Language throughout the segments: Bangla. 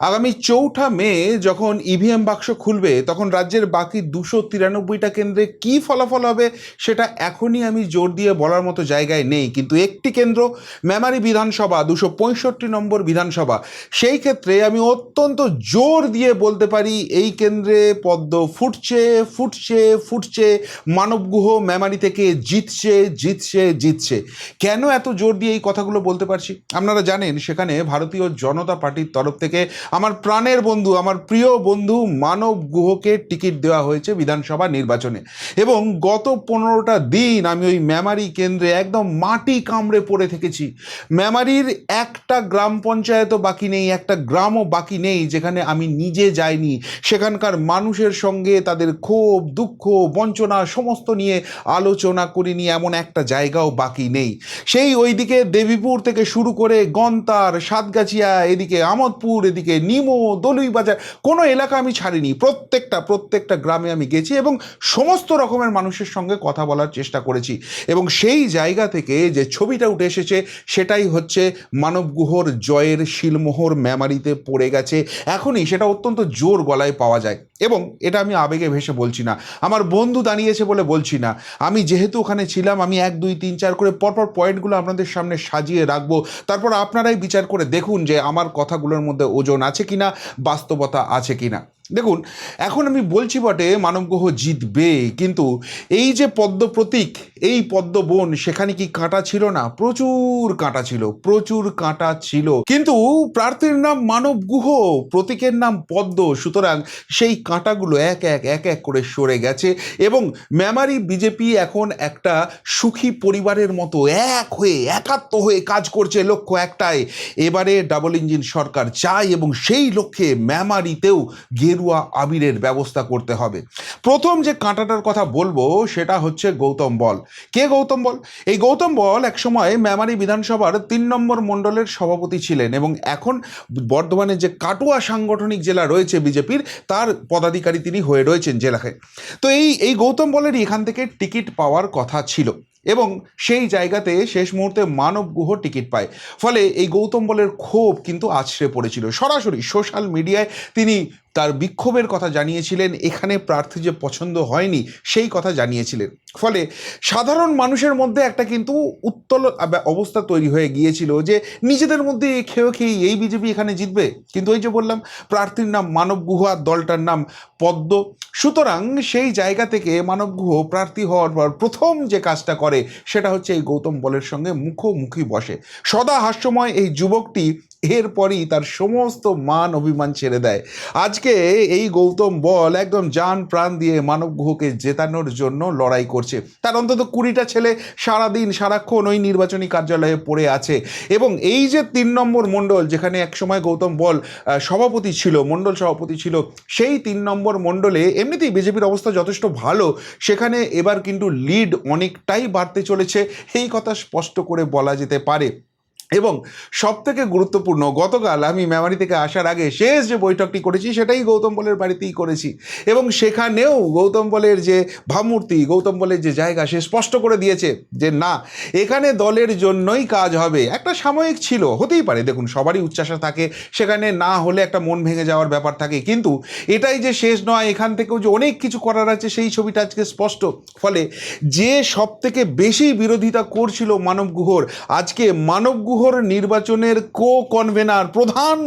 আগামী ৪ঠা মে যখন ইভিএম বাক্স খুলবে তখন রাজ্যের বাকি ২৯৩টা কেন্দ্রে কি ফলাফল হবে সেটা এখনই আমি জোর দিয়ে বলার মতো জায়গায় নেই, কিন্তু একটি কেন্দ্র মেমারি বিধানসভা ২৬৫ নম্বর বিধানসভা, সেই ক্ষেত্রে আমি অত্যন্ত জোর দিয়ে বলতে পারি এই কেন্দ্রে পদ্ম ফুটছে ফুটছে ফুটছে, মানবগুহ মেমারি থেকে জিতছে জিতছে জিতছে। কেন এত জোর দিয়ে এই কথাগুলো বলতে পারছি? আপনারা জানেন সেখানে ভারতীয় জনতা পার্টির তরফ থেকে আমার প্রাণের বন্ধু, আমার প্রিয় বন্ধু মানব গুহকে টিকিট দেওয়া হয়েছে বিধানসভা নির্বাচনে। এবং গত 15টা দিন আমি ওই মেমারি কেন্দ্রে একদম মাটি কামড়ে পড়ে থেকেছি। মেমারির একটা গ্রাম পঞ্চায়েতও বাকি নেই, একটা গ্রামও বাকি নেই যেখানে আমি নিজে যাইনি। সেখানকার মানুষের সঙ্গে তাদের ক্ষোভ দুঃখ বঞ্চনা সমস্ত নিয়ে আলোচনা করিনি, এমন একটা জায়গাও বাকি নেই। সেই ওইদিকে দেবীপুর থেকে শুরু করে গন্তার, সাতগাছিয়া, এদিকে আমোদপুর, এদিকে নিমো, দলুইবাজার, কোনো এলাকা আমি ছাড়িনি। প্রত্যেকটা গ্রামে আমি গেছি এবং সমস্ত রকমের মানুষের সঙ্গে কথা বলার চেষ্টা করেছি। এবং সেই জায়গা থেকে যে ছবিটা উঠে এসেছে সেটাই হচ্ছে মানবগুহর জয়ের শিলমোহর মেমারিতে পড়ে গেছে। এখনই সেটা অত্যন্ত জোর গলায় পাওয়া যায়। এবং এটা আমি আবেগে ভেসে বলছি না, আমার বন্ধু দাঁড়িয়েছে বলে বলছি না। আমি যেহেতু ওখানে ছিলাম, আমি 1 2 3 4 করে পরপর পয়েন্টগুলো আপনাদের সামনে সাজিয়ে রাখবো। তারপর আপনারাই বিচার করে দেখুন যে আমার কথাগুলোর মধ্যে ওজন আছে কিনা, বাস্তবতা আছে কিনা। দেখুন, এখন আমি বলছি বটে মানবগুহ জিতবে, কিন্তু এই যে পদ্ম প্রতীক, এই পদ্মবন, সেখানে কি কাঁটা ছিল না? প্রচুর কাঁটা ছিল, প্রচুর কাঁটা ছিল, কিন্তু প্রার্থীর নাম মানবগুহ, প্রতীকের নাম পদ্ম, সুতরাং সেই কাঁটাগুলো এক এক করে সরে গেছে। এবং মেমারি বিজেপি এখন একটা সুখী পরিবারের মতো এক হয়ে একাত্ম হয়ে কাজ করছে। লক্ষ্য একটাই, এবারে ডাবল ইঞ্জিন সরকার চাই এবং সেই লক্ষ্যে মেমারিতেও গেরুয়া আবিরের ব্যবস্থা করতে হবে। প্রথম যে কাঁটাটার কথা বলবো সেটা হচ্ছে গৌতম বল। কে গৌতম বল? এই গৌতম বল একসময় মেমারি বিধানসভার 3 নম্বর মণ্ডলের সভাপতি ছিলেন এবং এখন বর্ধমানে যে কাটুয়া সাংগঠনিক জেলা রয়েছে বিজেপির, তার পদাধিকারী তিনি হয়ে রয়েছেন জেলায়। তো এই গৌতম বলের এখান থেকে টিকিট পাওয়ার কথা ছিল এবং সেই জায়গাতে শেষ মুহূর্তে মানবগুহ টিকিট পায়। ফলে এই গৌতম বলের ক্ষোভ কিন্তু আছড়ে পড়েছিল। সরাসরি সোশ্যাল মিডিয়ায় তিনি তার বিক্ষোভের কথা জানিয়েছিলেন, এখানে প্রার্থী যে পছন্দ হয়নি সেই কথা জানিয়েছিলেন। ফলে সাধারণ মানুষের মধ্যে একটা কিন্তু উত্তল অবস্থা তৈরি হয়ে গিয়েছিল যে নিজেদের মধ্যে খেয়ে এই বিজেপি এখানে জিতবে। কিন্তু ওই যে বললাম, প্রার্থীর নাম মানবগুহ আর দলটার নাম পদ্ম, সুতরাং সেই জায়গা থেকে মানবগুহ প্রার্থী হওয়ার পর প্রথম যে কাজটা করে সেটা হচ্ছে এই গৌতম বলের সঙ্গে মুখোমুখি বসে। সদা হাস্যময় এই যুবকটি এরপরই তার সমস্ত মান অভিমান ছেড়ে দেয়। আজকে এই গৌতম বল একদম জান প্রাণ দিয়ে মানবগুহকে জেতানোর জন্য লড়াই করছে। তার অন্তত 20টা ছেলে সারাদিন সারাক্ষণ ওই নির্বাচনী কার্যালয়ে পড়ে আছে। এবং এই যে 3 নম্বর মণ্ডল, যেখানে একসময় গৌতম বল সভাপতি ছিল, মণ্ডল সভাপতি ছিল, সেই 3 নম্বর মণ্ডলে এমনিতেই বিজেপির অবস্থা যথেষ্ট ভালো। সেখানে এবার কিন্তু লিড অনেকটাই বাড়তে চলেছে, এই কথা স্পষ্ট করে বলা যেতে পারে। এবং সবথেকে গুরুত্বপূর্ণ, গতকাল আমি মেমারি থেকে আসার আগে শেষ যে বৈঠকটি করেছি সেটাই গৌতম বলের বাড়িতেই করেছি। এবং সেখানেও গৌতম বলের যে ভাবমূর্তি, গৌতম বলের যে জায়গা, সে স্পষ্ট করে দিয়েছে যে না, এখানে দলের জন্যই কাজ হবে। একটা সাময়িক ছিল, হতেই পারে, দেখুন সবারই উচ্চাসা থাকে, সেখানে না হলে একটা মন ভেঙে যাওয়ার ব্যাপার থাকে, কিন্তু এটাই যে শেষ নয়, এখান থেকেও যে অনেক কিছু করার আছে সেই ছবিটা আজকে স্পষ্ট। ফলে যে সবথেকে বেশি বিরোধিতা করছিল মানবগুহর, আজকে মানবগুহর নির্বাচনের কনভেনার,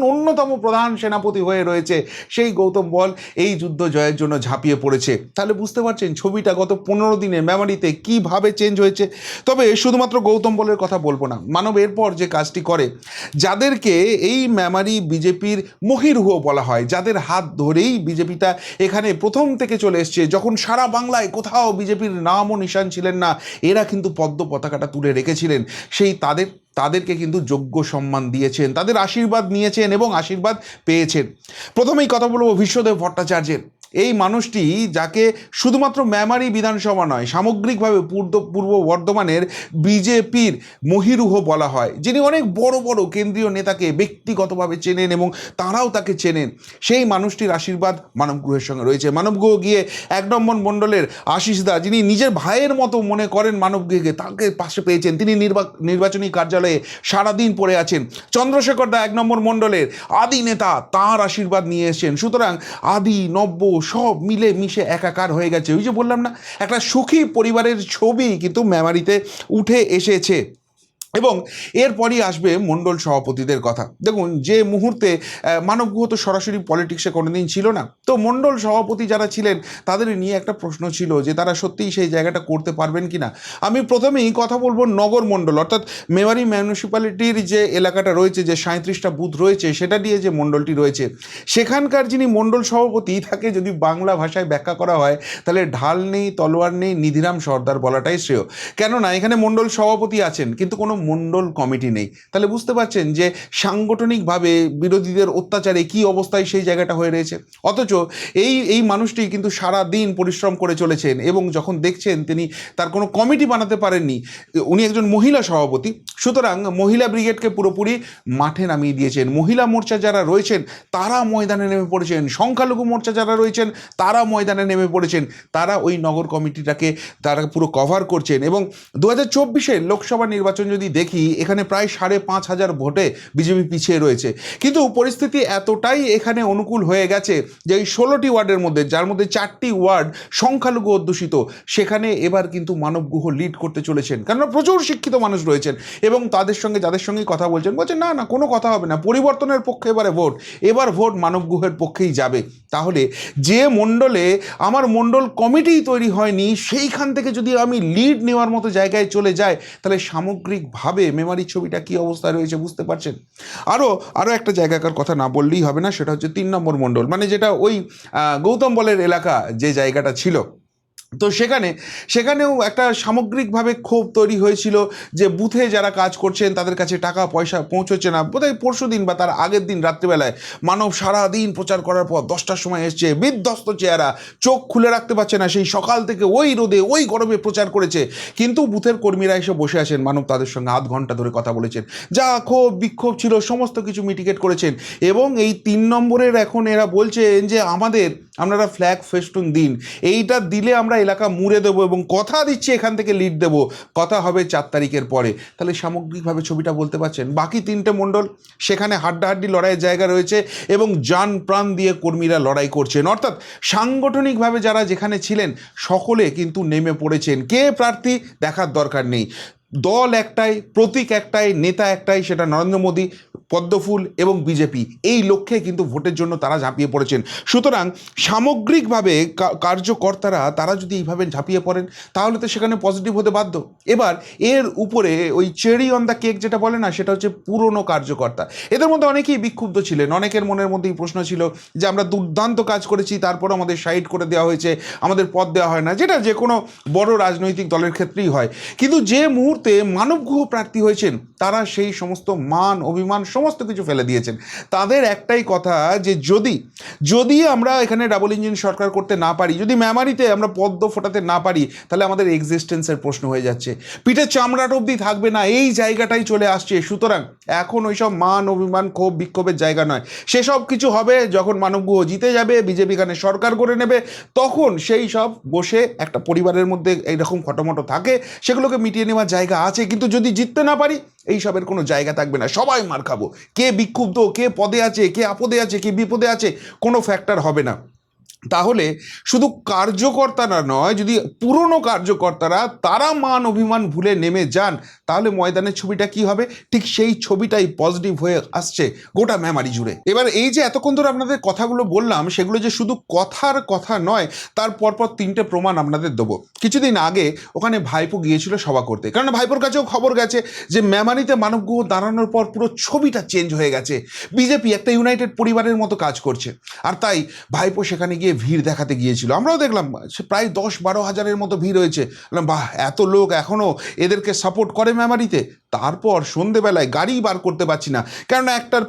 অন্যতম প্রধান সেনাপতি হয়ে রয়েছে সেই গৌতম বল, এই যুদ্ধ জয়ের জন্য ঝাঁপিয়ে পড়েছে। তাহলে বুঝতে পারছেন ছবিটা গত 15 দিনে মেমারিতে কিভাবে চেঞ্জ হয়েছে। তবে শুধুমাত্র গৌতম বলের কথা বলবো না, মানব এরপর যে কাজটি করে, যাদেরকে এই মেমারি বিজেপির মহিরুহ বলা হয়, যাদের হাত ধরেই বিজেপিটা এখানে প্রথম থেকে চলে এসছে, যখন সারা বাংলায় কোথাও বিজেপির নাম ও নিশান ছিলেন না, এরা কিন্তু পদ্ম পতাকাটা তুলে রেখেছিলেন। সেই তাদেরকে কিন্তু যোগ্য সম্মান দিয়েছেন, তাদের আশীর্বাদ নিয়েছেন এবং আশীর্বাদ পেয়েছেন। প্রথমেই কথা বলবো বিশ্বদেব ভট্টাচার্যের। এই মানুষটি যাকে শুধুমাত্র মেমারি বিধানসভা নয়, সামগ্রিকভাবে পূর্ব বর্ধমানের বিজেপির মহিরুহ বলা হয়, যিনি অনেক বড় বড় কেন্দ্রীয় নেতাকে ব্যক্তিগতভাবে চেনেন এবং তারাও তাকে চেনেন, সেই মানুষটির আশীর্বাদ মানব গুহের সঙ্গে রয়েছে। মানব গুহ গিয়ে 1 নম্বর মণ্ডলের আশিস দা, যিনি নিজের ভাইয়ের মতো মনে করেন মানব গুহকে, তাকে পাশে পেয়েছেন। তিনি নির্বাচনী কার্যালয়ে সারাদিন পড়ে আছেন। চন্দ্রশেখর দা 1 নম্বর মণ্ডলের আদি নেতা, তার আশীর্বাদ নিয়ে এসেছেন। সুতরাং আদি নব্য সব মিলে মিশে একাকার হয়ে গেছে। ওই যে বললাম না, একটা সুখী পরিবারের ছবি কিন্তু মেমারিতে উঠে এসেছে। এবং এরপরই আসবে মণ্ডল সভাপতিদের কথা। দেখুন, যে মুহূর্তে মানব গুহ তো সরাসরি পলিটিক্সে কোনোদিন ছিল না, তো মণ্ডল সভাপতি যারা ছিলেন তাদের নিয়ে একটা প্রশ্ন ছিল যে তারা সত্যিই সেই জায়গাটা করতে পারবেন কি না। আমি প্রথমেই কথা বলবো নগর মণ্ডল, অর্থাৎ মেমারি মিউনিসিপ্যালিটির যে এলাকাটা রয়েছে, যে 37টা বুথ রয়েছে, সেটা দিয়ে যে মণ্ডলটি রয়েছে, সেখানকার যিনি মণ্ডল সভাপতি, তাকে যদি বাংলা ভাষায় ব্যাখ্যা করা হয় তাহলে ঢাল নেই তলোয়ার নেই নিধিরাম সর্দার বলাটাই শ্রেয়। কেননা এখানে মণ্ডল সভাপতি আছেন কিন্তু কোনো মণ্ডল কমিটি নেই। তাহলে বুঝতে পারছেন যে সাংগঠনিকভাবে বিরোধীদের অত্যাচারে কি অবস্থায় সেই জায়গাটা হয়ে রয়েছে। অথচ এই মানুষটি কিন্তু সারা দিন পরিশ্রম করে চলেছেন এবং যখন দেখছেন তিনি তার কোনো কমিটি বানাতে পারেননি, উনি একজন মহিলা সভাপতি, সুতরাং মহিলা ব্রিগেডকে পুরোপুরি মাঠে নামিয়ে দিয়েছেন। মহিলা মোর্চা যারা রয়েছেন তারা ময়দানে নেমে পড়েছেন, সংখ্যালঘু মোর্চা যারা রয়েছেন তারা ময়দানে নেমে পড়েছেন, তারা ওই নগর কমিটিটাকে তারা পুরো কভার করছেন। এবং 2024 লোকসভা নির্বাচন যদি দেখি, এখানে প্রায় 5,500 ভোটে বিজেপি পিছিয়ে রয়েছে, কিন্তু পরিস্থিতি এতটাই এখানে অনুকূল হয়ে গেছে যে এই 16টি ওয়ার্ডের মধ্যে, যার মধ্যে 4টি ওয়ার্ড সংখ্যালঘু অধ্যুষিত, সেখানে এবার কিন্তু মানব গুহ লিড করতে চলেছেন। কেননা প্রচুর শিক্ষিত মানুষ রয়েছেন এবং তাদের সঙ্গে যাদের সঙ্গেই কথা বলছেন বলছেন না না কোনো কথা হবে না, পরিবর্তনের পক্ষে এবার ভোট মানব গুহের পক্ষেই যাবে। তাহলে যে মণ্ডলে আমার মণ্ডল কমিটিই তৈরি হয়নি, সেইখান থেকে যদি আমি লিড নেওয়ার মতো জায়গায় চলে যাই, তাহলে সামগ্রিকভাবে মেমারির ছবিটা কী অবস্থায় রয়েছে বুঝতে পারছেন। আরও একটা জায়গাকার কথা না বললেই হবে না, সেটা হচ্ছে 3 নম্বর মণ্ডল, মানে যেটা ওই গৌতম বলের এলাকা যে জায়গাটা ছিল। তো সেখানেও একটা সামগ্রিকভাবে ক্ষোভ তৈরি হয়েছিল যে বুথে যারা কাজ করছেন তাদের কাছে টাকা পয়সা পৌঁছচ্ছে না। বোধহয় পরশু দিন বা তার আগের দিন রাত্রিবেলায় মানব সারা দিন প্রচার করার পর 10টার সময় এসছে, বিধ্বস্ত চেহারা, চোখ খুলে রাখতে পারছে না, সেই সকাল থেকে ওই রোদে ওই গরমে প্রচার করেছে, কিন্তু বুথের কর্মীরা এসে বসে আছেন, মানব তাদের সঙ্গে আধ ঘন্টা ধরে কথা বলেছেন, যা ক্ষোভ বিক্ষোভ ছিল সমস্ত কিছু মিটিগেট করেছেন। এবং এই 3 নম্বরের এখন এরা বলছেন যে আপনারা ফ্ল্যাগ ফেস্টুন দিন, এইটা দিলে আমরা এলাকা মুড়ে দেবো এবং কথা দিচ্ছি এখান থেকে লিড দেব, কথা হবে 4 তারিখের পরে। তাহলে সামগ্রিকভাবে ছবিটা বলতে পারছেন। বাকি 3টে মণ্ডল সেখানে হাড্ডাহাড্ডি লড়াইয়ের জায়গা রয়েছে এবং যান প্রাণ দিয়ে কর্মীরা লড়াই করছেন, অর্থাৎ সাংগঠনিকভাবে যারা যেখানে ছিলেন সকলে কিন্তু নেমে পড়েছেন। কে প্রার্থী দেখার দরকার নেই, দল একটাই, প্রতীক একটাই, নেতা একটাই, সেটা নরেন্দ্র মোদী, পদ্মফুল এবং বিজেপি। এই লক্ষ্যে কিন্তু ভোটের জন্য তারা ঝাঁপিয়ে পড়েছেন। সুতরাং সামগ্রিকভাবে কার্যকর্তারা তারা যদি এইভাবে ঝাঁপিয়ে পড়েন তাহলে তো সেখানে পজিটিভ হতে বাধ্য। এবার এর উপরে ওই চেরি অন দ্য কেক যেটা বলে না, সেটা হচ্ছে পুরনো কার্যকর্তা। এদের মধ্যে অনেকেই বিক্ষুব্ধ ছিলেন, অনেকের মনের মধ্যেই প্রশ্ন ছিল যে আমরা দুর্দান্ত কাজ করেছি, তারপর আমাদের সাইড করে দেওয়া হয়েছে, আমাদের পদ দেওয়া হয় না, যেটা যে কোনো বড় রাজনৈতিক দলের ক্ষেত্রেই হয়। কিন্তু যে মুহূর্তে মানব গুহ প্রার্থী হয়েছেন তারা সেই সমস্ত মান অভিমান সমস্ত কিছু ফেলে দিয়েছেন। তাদের একটাই কথা যে যদি আমরা এখানে ডাবল ইঞ্জিন সরকার করতে না পারি, যদি মেমারিতে আমরা পদ্ম ফোটাতে না পারি, তাহলে আমাদের এক্সিস্টেন্সের প্রশ্ন হয়ে যাচ্ছে, পিঠের চামড়াটা অবধি থাকবে না, এই জায়গাটাই চলে আসছে। সুতরাং এখন ওইসব মান অভিমান ক্ষোভ বিক্ষোভের জায়গা নয়, সেসব কিছু হবে যখন মানব গুহ জিতে যাবে, বিজেপি এখানে সরকার করে নেবে, তখন সেই সব বসে একটা পরিবারের মধ্যে এইরকম খটোমটো থাকে, সেগুলোকে মিটিয়ে নেওয়ার জায়গা আছে। কিন্তু যদি জিততে না পারি, এইসবের কোনো জায়গা থাকবে না, সবাই মার খাবো। কে বিক্ষুব্ধ, কে পদে আছে, কে আপদে আছে, কে বিপদে আছে, কোনো ফ্যাক্টর হবে না। তাহলে শুধু কার্যকর্তারা নয়, যদি পুরনো কার্যকর্তারা তারা মান অভিমান ভুলে নেমে যান, তাহলে ময়দানের ছবিটা কি হবে? ঠিক সেই ছবিটাই পজিটিভ হয়ে আসছে গোটা মেমারি জুড়ে। এবার এই যে এতক্ষণ ধরে আপনাদের কথাগুলো বললাম, সেগুলো যে শুধু কথার কথা নয়, তার পরপর 3টে প্রমাণ আপনাদের দেবো। কিছুদিন আগে ওখানে ভাইপো গিয়েছিল সভা করতে, কারণ ভাইপোর কাছেও খবর গেছে যে মেমারিতে মানব গুহ দাঁড়ানোর পর পুরো ছবিটা চেঞ্জ হয়ে গেছে, বিজেপি একটা ইউনাইটেড পরিবারের মতো কাজ করছে। আর তাই ভাইপো সেখানে গিয়ে ভিড় দেখাতে গিয়েছিল, আমরাও দেখলাম সে প্রায় 10-12 হাজারের মতো ভিড় হয়েছে। বললাম বাহ, এত লোক এখনও এদেরকে সাপোর্ট করে মেমারিতে। তারপর সন্ধেবেলায় গাড়ি বার করতে পারছি না, কেননা একটার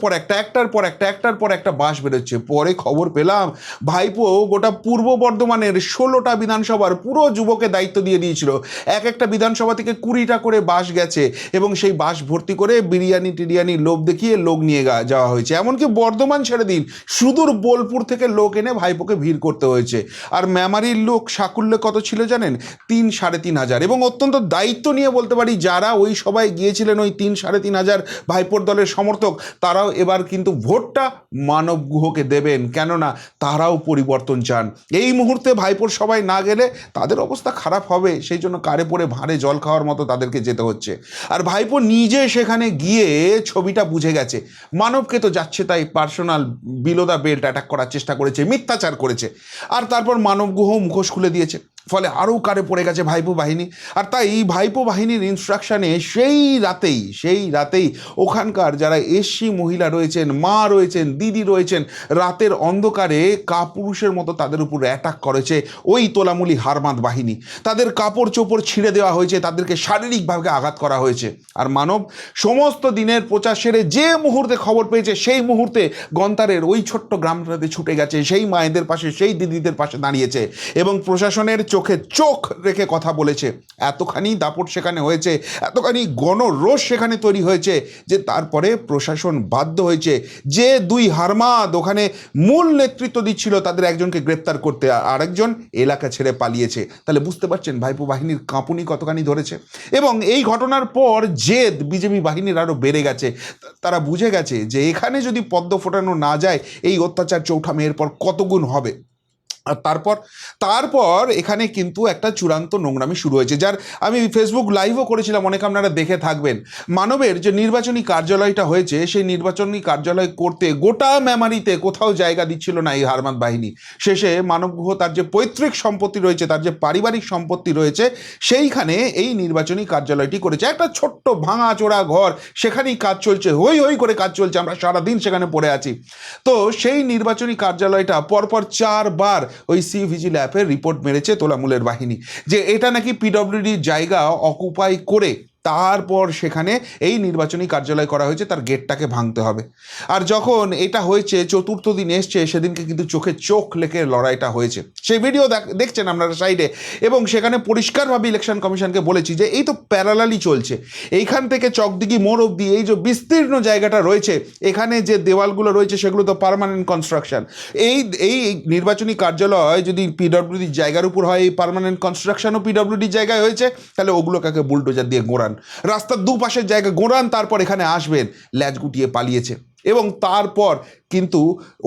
পর একটা বাস বেরোচ্ছে। পরে খবর পেলাম ভাইপো গোটা পূর্ব বর্ধমানের 16টা বিধানসভার পুরো যুবকে দায়িত্ব দিয়ে দিয়েছিল। একটা বিধানসভা থেকে 20টা করে বাস গেছে এবং সেই বাস ভর্তি করে বিরিয়ানি টিরিয়ানি লোভ দেখিয়ে লোক নিয়ে যাওয়া হয়েছে। এমনকি বর্ধমান ছেড়ে দিন, সুদূর বোলপুর থেকে লোক এনে ভাইপোকে ভিড় করতে হয়েছে। আর মেমারির লোক সাকুল্যে কত ছিল জানেন? 3-3.5 হাজার। এবং অত্যন্ত দায়িত্ব নিয়ে বলতে পারি, যারা ওই সভায় গিয়েছিলেন ওই 3-3.5 হাজার ভাইপোর দলের সমর্থক, তারাও এবার কিন্তু ভোটটা মানব গুহকে দেবেন, কেননা তারাও পরিবর্তন চান। এই মুহূর্তে ভাইপোর সভায় না গেলে তাদের অবস্থা খারাপ হবে, সেই জন্য কারে পড়ে ভাঁড়ে জল খাওয়ার মতো তাদেরকে যেতে হচ্ছে। আর ভাইপো নিজে সেখানে গিয়ে ছবিটা বুঝে গেছে, মানবকে তো যাচ্ছে তাই personal below the belt attack করার চেষ্টা করেছে, মিথ্যাচার করেছে। আর তারপর মানব গুহ মুখোশ খুলে দিয়েছে, ফলে আরও কারে পড়ে গেছে ভাইপো বাহিনী। আর তাই ভাইপো বাহিনীর ইনস্ট্রাকশানে সেই রাতেই ওখানকার যারা এসসি মহিলা রয়েছেন, মা রয়েছেন, দিদি রয়েছেন, রাতের অন্ধকারে কাপুরুষের মতো তাদের উপর অ্যাটাক করেছে ওই তোলামুলি হারমাদ বাহিনী। তাদের কাপড় চোপড় ছিঁড়ে দেওয়া হয়েছে, তাদেরকে শারীরিকভাবে আঘাত করা হয়েছে। আর মানব সমস্ত দিনের প্রচার সেরে যে মুহূর্তে খবর পেয়েছে সেই মুহূর্তে গন্তারের ওই ছোট্ট গ্রামটাতে ছুটে গেছে, সেই মায়েদের পাশে, সেই দিদিদের পাশে দাঁড়িয়েছে এবং প্রশাসনের চোখে চোখ রেখে কথা বলেছে। এতখানি দাপট সেখানে হয়েছে, এতখানি গণরোষ সেখানে তৈরি হয়েছে যে তারপরে প্রশাসন বাধ্য হয়েছে যে 2 হারমাদ ওখানে মূল নেতৃত্ব দিচ্ছিল তাদের একজনকে গ্রেপ্তার করতে, আরেকজন এলাকা ছেড়ে পালিয়েছে। তাহলে বুঝতে পারছেন ভাইপো বাহিনীর কাঁপুনি কতখানি ধরেছে। এবং এই ঘটনার পর জেদ বিজেপি বাহিনীর আরও বেড়ে গেছে। তারা বুঝে গেছে যে এখানে যদি পদ্ম ফোটানো না যায়, এই অত্যাচার চৌঠা মেয়ের পর কত গুণ হবে। আর তারপর এখানে কিন্তু একটা চূড়ান্ত নোংরামি শুরু হয়েছে, যার আমি ফেসবুক লাইভও করেছিলাম, অনেকে আপনারা দেখে থাকবেন। মানবের যে নির্বাচনী কার্যালয়টা হয়েছে, সেই নির্বাচনী কার্যালয় করতে গোটা মেমারিতে কোথাও জায়গা দিচ্ছিল না এই হারমাদ বাহিনী। শেষে মানব গুহ তার যে পৈতৃক সম্পত্তি রয়েছে, তার যে পারিবারিক সম্পত্তি রয়েছে, সেইখানে এই নির্বাচনী কার্যালয়টি করেছে। একটা ছোট্ট ভাঙাচোরা ঘর, সেখানেই কাজ চলছে, হই হই করে কাজ চলছে, আমরা সারাদিন সেখানে পড়ে আছি। তো সেই নির্বাচনী কার্যালয়টা পরপর 4 বার ওই সি ভিজিল অ্যাপের রিপোর্ট মেরেছে তোলামূলের বাহিনী যে এটা নাকি পিডব্লিউডির জায়গা অকুপাই করে তারপর সেখানে এই নির্বাচনী কার্যালয় করা হয়েছে, তার গেটটাকে ভাঙতে হবে। আর যখন এটা হয়েছে, 4র্থ দিন এসছে, সেদিনকে কিন্তু চোখে চোখ লেগে লড়াইটা হয়েছে। সেই ভিডিও দেখছেন আপনারা সাইডে। এবং সেখানে পরিষ্কারভাবে ইলেকশন কমিশনকে বলেছি যে এই তো প্যারালালি চলছে, এইখান থেকে চকদিঘি মোড় অবধি এই যে বিস্তীর্ণ জায়গাটা রয়েছে, এখানে যে দেওয়ালগুলো রয়েছে সেগুলো তো পার্মানেন্ট কনস্ট্রাকশন। এই নির্বাচনী কার্যালয় যদি পিডব্লিউডির জায়গার উপর হয়, এই পার্মানেন্ট কনস্ট্রাকশনও পিডব্লিউডির জায়গায় হয়েছে, তাহলে ওগুলোকে বুলডোজার দিয়ে গোড়ান, রাস্তার দুপাশের জায়গা গোড়ান, তারপর এখানে আসবেন। ল্যাজ গুটিয়ে পালিয়েছে। এবং তারপর কিন্তু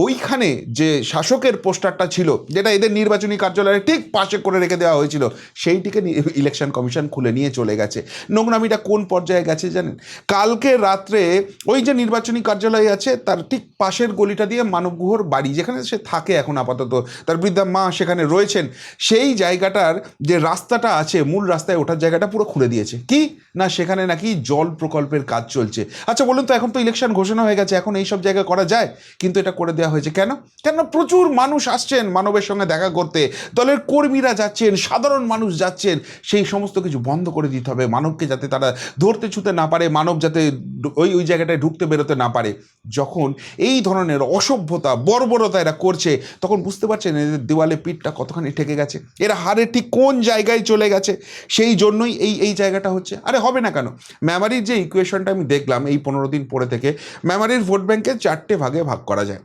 ওইখানে যে শাসকের পোস্টারটা ছিল, যেটা এদের নির্বাচনী কার্যালয়ে ঠিক পাশে করে রেখে দেওয়া হয়েছিল, সেইটিকে ইলেকশন কমিশন খুলে নিয়ে চলে গেছে। নোংরামিটা কোন পর্যায়ে গেছে জানেন? কালকে রাত্রে ওই যে নির্বাচনী কার্যালয় আছে, তার ঠিক পাশের গলিটা দিয়ে মানব গুহর বাড়ি, যেখানে সে থাকে এখন আপাতত, তার বৃদ্ধা মা সেখানে রয়েছেন, সেই জায়গাটার যে রাস্তাটা আছে, মূল রাস্তায় ওঠার জায়গাটা পুরো খুলে দিয়েছে। কি না, সেখানে নাকি জল প্রকল্পের কাজ চলছে। আচ্ছা বলুন তো, এখন তো ইলেকশন ঘোষণা হয়ে গেছে, এখন এইসব জায়গা করা যায়? কিন্তু এটা করে দেওয়া হয়েছে কেন? কেন প্রচুর মানুষ আসছেন মানবের সঙ্গে দেখা করতে, দলের কর্মীরা যাচ্ছেন, সাধারণ মানুষ যাচ্ছেন। সেই সমস্ত কিছু বন্ধ করে দিতে হবে, মানবকে যাতে তারা ধরতে ছুতে না পারে, মানব যাতে ওই জায়গাটায় ঢুকতে বেরোতে না পারে। যখন এই ধরনের অসভ্যতা, বর্বরতা এরা করছে, তখন বুঝতে পারছেন এদের দেওয়ালে পিঠটা কতখানি ঠেকে গেছে, এরা হারের ঠিক কোন জায়গায় চলে গেছে। সেই জন্যই এই জায়গাটা হচ্ছে। আরে হবে না কেন? মেমারির যে ইকুয়েশনটা আমি দেখলাম এই 15 দিন পরে থেকে, মেমারির ভোট ব্যাংকে 4টে ভাগে ভাগ করা যায়।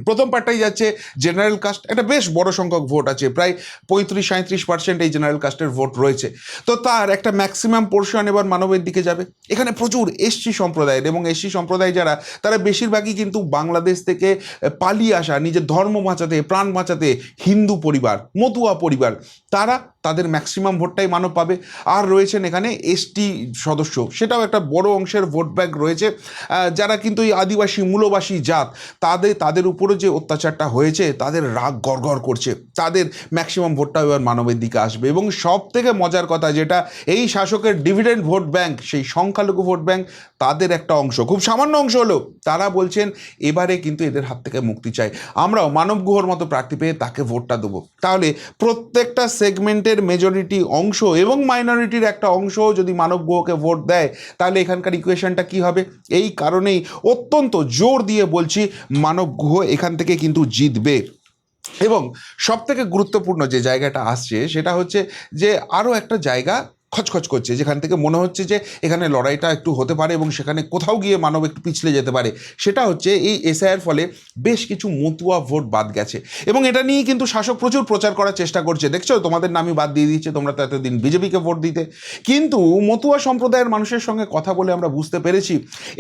প্রথম পার্টটাই যাচ্ছে জেনারেল কাস্ট, একটা বেশ বড় সংখ্যক ভোট আছে, প্রায় 35-37% এই জেনারেল কাস্টের ভোট রয়েছে। তো তার একটা ম্যাক্সিমাম পোর্শন এবার মানবের দিকে যাবে। এখানে প্রচুর এসসি সম্প্রদায়ের, এবং এসসি সম্প্রদায় যারা, তারা বেশিরভাগই কিন্তু বাংলাদেশ থেকে পালিয়ে আসা, নিজের ধর্ম বাঁচাতে, প্রাণ বাঁচাতে হিন্দু পরিবার, মতুয়া পরিবার, তাদের ম্যাক্সিমাম ভোটটাই মানব পাবে। আর রয়েছেন এখানে এসটি সদস্য, সেটাও একটা বড় অংশের ভোট ব্যাংক রয়েছে, যারা কিন্তু এই আদিবাসী মূলবাসী জাত, তাদের উপরে যে অত্যাচারটা হয়েছে, তাদের রাগ গড়গড় করছে, তাদের ম্যাক্সিমাম ভোটটাও এবার মানবের দিকে আসবে। এবং সব থেকে মজার কথা যেটা, এই শাসকের ডিভিডেন্ড ভোট ব্যাংক, সেই সংখ্যালঘু ভোট ব্যাংক, তাদের একটা অংশ, খুব সামান্য অংশ হলেও, তারা বলছেন এবারে কিন্তু এদের হাত থেকে মুক্তি চাই, আমরাও মানব গুহর মতো প্রার্থী পেয়ে তাকে ভোটটা দেবো। তাহলে প্রত্যেকটা সেগমেন্টের রাজ্যের মেজরিটি অংশ এবং মাইনরিটির একটা অংশ যদি মানব গুহকে ভোট দেয়, তাহলে এখানকার ইকুয়েশনটা কি হবে? এই কারণেই অত্যন্ত জোর দিয়ে বলছি মানব গুহ এখান থেকে কিন্তু জিতবে। এবং সবথেকে গুরুত্বপূর্ণ যে জায়গাটা আসছে সেটা হচ্ছে যে আরও একটা জায়গা খচখচ করছে, যেখান থেকে মনে হচ্ছে যে এখানে লড়াইটা একটু হতে পারে এবং সেখানে কোথাও গিয়ে মানব একটু পিছলে যেতে পারে। সেটা হচ্ছে এই এসআইয়ের ফলে বেশ কিছু মতুয়া ভোট বাদ গেছে এবং এটা নিয়েই কিন্তু শাসক প্রচুর প্রচার করার চেষ্টা করছে। দেখছো, তোমাদের নামই বাদ দিয়ে দিচ্ছে, তোমরা তো এতদিন বিজেপিকে ভোট দিতে। কিন্তু মতুয়া সম্প্রদায়ের মানুষের সঙ্গে কথা বলে আমরা বুঝতে পেরেছি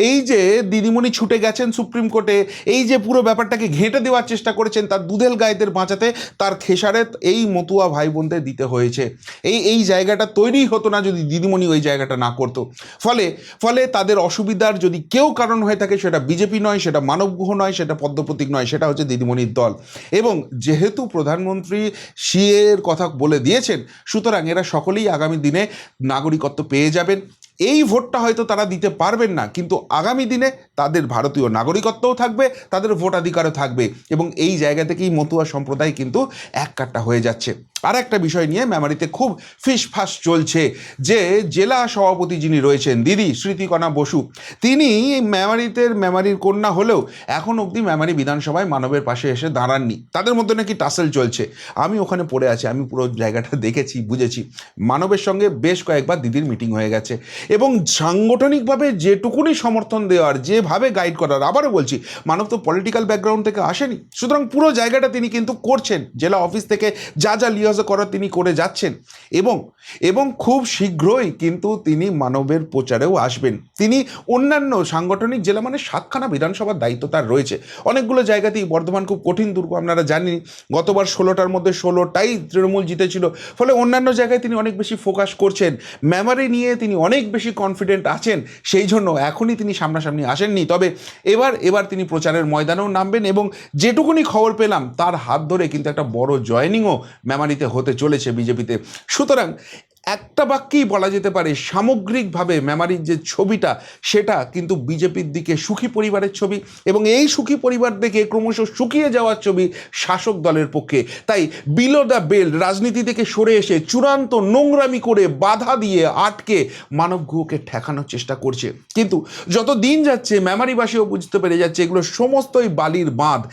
এই যে দিদিমণি ছুটে গেছেন সুপ্রিম কোর্টে, এই যে পুরো ব্যাপারটাকে ঘেঁটে দেওয়ার চেষ্টা করেছেন তার দুধেল গায়েদের বাঁচাতে, তার খেসারত এই মতুয়া ভাই বোনদের দিতে হয়েছে। এই জায়গাটা তৈরি হতো না যদি দিদিমণি ওই জায়গাটা না করতো। ফলে ফলে তাদের অসুবিধার যদি কেউ কারণ হয়ে থাকে, সেটা বিজেপি নয়, সেটা মানব গুহ নয়, সেটা পদ্মপ্রতীক নয়, সেটা হচ্ছে দিদিমণির দল। এবং যেহেতু প্রধানমন্ত্রী সিএর কথা বলে দিয়েছেন, সুতরাং এরা সকলেই আগামী দিনে নাগরিকত্ব পেয়ে যাবেন। এই ভোটটা হয়তো তারা দিতে পারবেন না, কিন্তু আগামী দিনে তাদের ভারতীয় নাগরিকত্বও থাকবে, তাদের ভোটাধিকারও থাকবে এবং এই জায়গা থেকেই মতুয়া সম্প্রদায় কিন্তু এক কাট্টা হয়ে যাচ্ছে। আর একটা বিষয় নিয়ে মেমারিতে খুব ফিসফাস চলছে যে জেলা সভাপতি যিনি রয়েছেন দিদি স্মৃতিকণা বসু, তিনি মেমারির কন্যা হলেও এখন অবধি মেমারি বিধানসভায় মানবের পাশে এসে দাঁড়াননি। তাদের মধ্যে নাকি টাসেল চলছে। আমি ওখানে পড়ে আছি, আমি পুরো জায়গাটা দেখেছি, বুঝেছি। মানবের সঙ্গে বেশ কয়েকবার দিদির মিটিং হয়ে গেছে এবং সাংগঠনিকভাবে যেটুকুনি সমর্থন দেওয়ার, যেভাবে গাইড করার, আবারও বলছি মানব তো পলিটিক্যাল ব্যাকগ্রাউন্ড থেকে আসেনি, সুতরাং পুরো জায়গাটা তিনি কিন্তু করছেন। জেলা অফিস থেকে যা যা লিহাজা করার তিনি করে যাচ্ছেন এবং খুব শীঘ্রই কিন্তু তিনি মানবের প্রচারেও আসবেন। তিনি অন্যান্য সাংগঠনিক জেলা, মানে 7খানা বিধানসভার দায়িত্ব তার রয়েছে, অনেকগুলো জায়গাতেই। বর্ধমান খুব কঠিন দুর্গ, আপনারা জানেন, গতবার 16টার মধ্যে 16টাই তৃণমূল জিতেছিল। ফলে অন্যান্য জায়গায় তিনি অনেক বেশি ফোকাস করছেন। মেমারি নিয়ে তিনি অনেক বেশি কনফিডেন্ট আছেন, সেই জন্য এখনই তিনি সামনাসামনি আসেননি। তবে এবার তিনি প্রচারের ময়দানেও নামবেন এবং যেটুকুনি খবর পেলাম তার হাত ধরে কিন্তু একটা বড় জয়েনিংও মেমারিতে হতে চলেছে বিজেপিতে। সুতরাং একটা বাক্যেই বলা যেতে পারে সামগ্রিকভাবে মেমারির যে ছবিটা, সেটা কিন্তু বিজেপির দিকে সুখী পরিবারের ছবি এবং এই সুখী পরিবার দেখে ক্রমশ শুকিয়ে যাওয়ার ছবি শাসক দলের পক্ষে। তাই বিলো দ্য বেল্ট রাজনীতি থেকে সরে এসে চূড়ান্ত নোংরামি করে বাধা দিয়ে আটকে মানব গুহকে ঠেকানোর চেষ্টা করছে। কিন্তু যত দিন যাচ্ছে মেমারিবাসীও বুঝতে পেরে যাচ্ছে এগুলো সমস্তই বালির বাঁধ।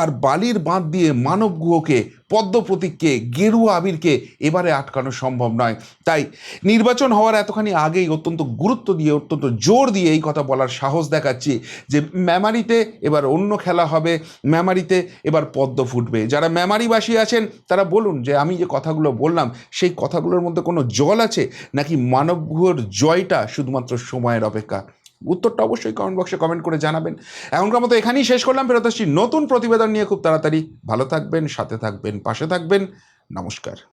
আর বালির বাঁধ দিয়ে মানব গুহকে, পদ্মপ্রতীককে, গেরুয়া আবিরকে এবারে আটকানো সম্ভব নয়। তাই নির্বাচন হওয়ার এতখানি আগেই অত্যন্ত গুরুত্ব দিয়ে, অত্যন্ত জোর দিয়ে এই কথা বলার সাহস দেখাচ্ছি যে মেমারিতে এবার অন্য খেলা হবে, মেমারিতে এবার পদ্ম ফুটবে। যারা মেমারিবাসী আছেন তারা বলুন যে আমি যে কথাগুলো বললাম সেই কথাগুলোর মধ্যে কোনো জল আছে, নাকি মানব গুহর জয়টা শুধুমাত্র সময়ের অপেক্ষা? উত্তরটা অবশ্যই কমেন্ট বক্সে কমেন্ট করে জানাবেন। এখনকার মতো এখানেই শেষ করলাম, ফেরত আসছি নতুন প্রতিবেদন নিয়ে খুব তাড়াতাড়ি। ভালো থাকবেন, সাথে থাকবেন, পাশে থাকবেন। নমস্কার।